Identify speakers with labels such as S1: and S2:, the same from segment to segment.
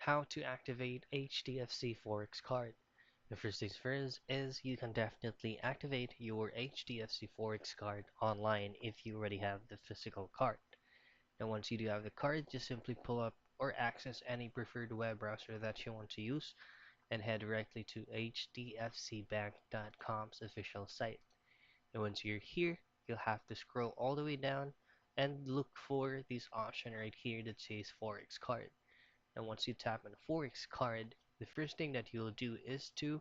S1: How to activate HDFC Forex card. The first things first is you can definitely activate your HDFC Forex card online if you already have the physical card. Now once you do have the card, just simply pull up or access any preferred web browser that you want to use and head directly to hdfcbank.com's official site. And once you're here, you'll have to scroll all the way down and look for this option right here that says Forex card. And once you tap on Forex card, the first thing that you'll do is to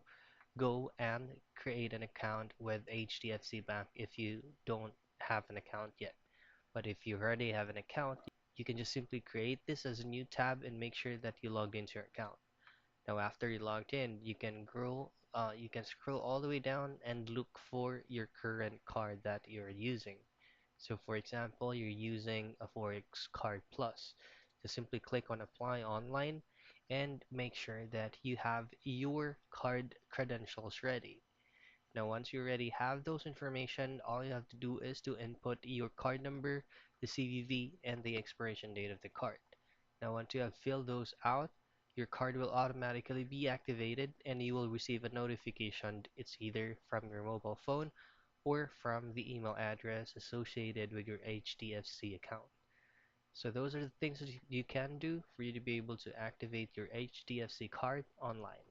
S1: go and create an account with HDFC Bank if you don't have an account yet. But if you already have an account, you can just simply create this as a new tab and make sure that you log into your account. Now after you logged in, you can scroll all the way down and look for your current card that you're using. So for example, you're using a Forex Card Plus. So simply click on Apply Online and make sure that you have your card credentials ready. Now once you already have those information, all you have to do is to input your card number, the CVV, and the expiration date of the card. Now once you have filled those out, your card will automatically be activated and you will receive a notification. It's either from your mobile phone or from the email address associated with your HDFC account. So those are the things that you can do for you to be able to activate your HDFC card online.